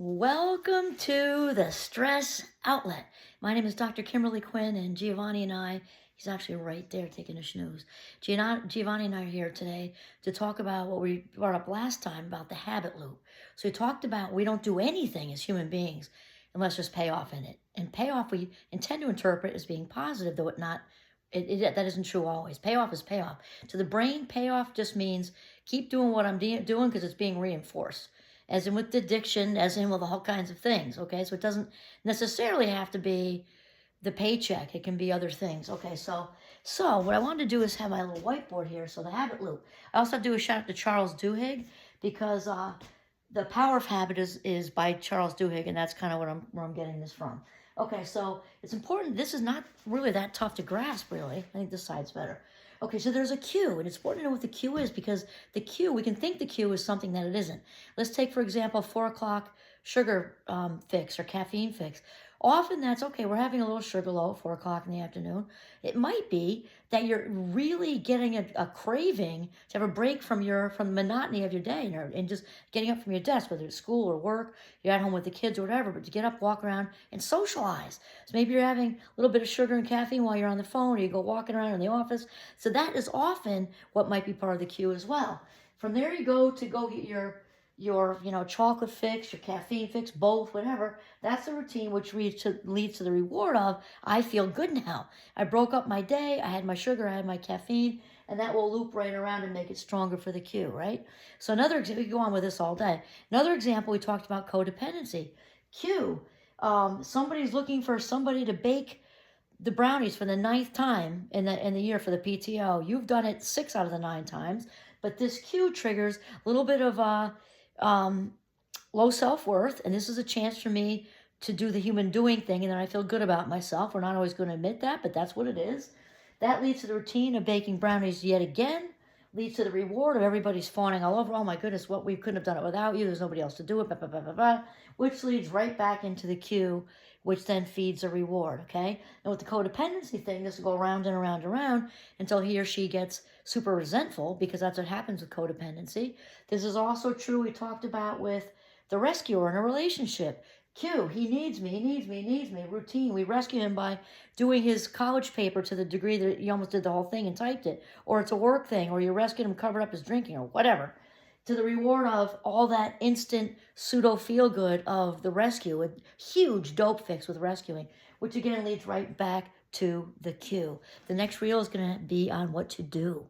Welcome to the Stress Outlet. My name is Dr. Kimberly Quinn, and Giovanni and I, he's actually right there taking a snooze. Giovanni and I are here today to talk about what we brought up last time about the habit loop. So we talked about we don't do anything as human beings unless there's payoff in it. And payoff we intend to interpret as being positive, though that isn't true always. Payoff is payoff. To the brain, payoff just means keep doing what I'm doing because it's being reinforced, as in with addiction, as in with all kinds of things. Okay, so it doesn't necessarily have to be the paycheck. It can be other things. Okay, so what I wanted to do is have my little whiteboard here. So the habit loop. I also do a shout out to Charles Duhigg because the Power of Habit is by Charles Duhigg, and that's kind of where I'm getting this from. Okay, so it's important. This is not really that tough to grasp, really. I think this side's better. Okay, so there's a cue, and it's important to know what the cue is because the cue, we can think the cue is something that it isn't. Let's take, for example, 4 o'clock sugar fix or caffeine fix. Often that's okay, we're having a little sugar low at 4 o'clock in the afternoon. It might be that you're really getting a craving to have a break from the monotony of your day and just getting up from your desk, whether it's school or work, you're at home with the kids or whatever, but to get up, walk around, and socialize. So maybe you're having a little bit of sugar and caffeine while you're on the phone, or you go walking around in the office. So that is often what might be part of the cue as well. From there you go to go get your chocolate fix, your caffeine fix, both, whatever. That's the routine which leads to the reward of I feel good now. I broke up my day, I had my sugar, I had my caffeine, and that will loop right around and make it stronger for the cue, right? So another example, we could go on with this all day. Another example, we talked about codependency. Cue, somebody's looking for somebody to bake the brownies for the ninth time in the year for the PTO. You've done it 6 out of the 9 times, but this cue triggers a little bit of um, low self-worth, and this is a chance for me to do the human doing thing, and then I feel good about myself. We're not always going to admit that, but that's what it is. That leads to the routine of baking brownies yet again, leads to the reward of everybody's fawning all over. Oh my goodness, what we couldn't have done it without you. There's nobody else to do it, blah, blah, blah, blah, blah, which leads right back into the cue, which then feeds a reward, okay? And with the codependency thing, this will go around and around and around until he or she gets super resentful, because that's what happens with codependency. This is also true, we talked about with the rescuer in a relationship. Cue, he needs me, he needs me, he needs me. Routine, we rescue him by doing his college paper to the degree that he almost did the whole thing and typed it. Or it's a work thing, or you rescued him, covered up his drinking, or whatever. To the reward of all that instant pseudo feel good of the rescue, a huge dope fix with rescuing, which again leads right back to the cue. The next reel is going to be on what to do.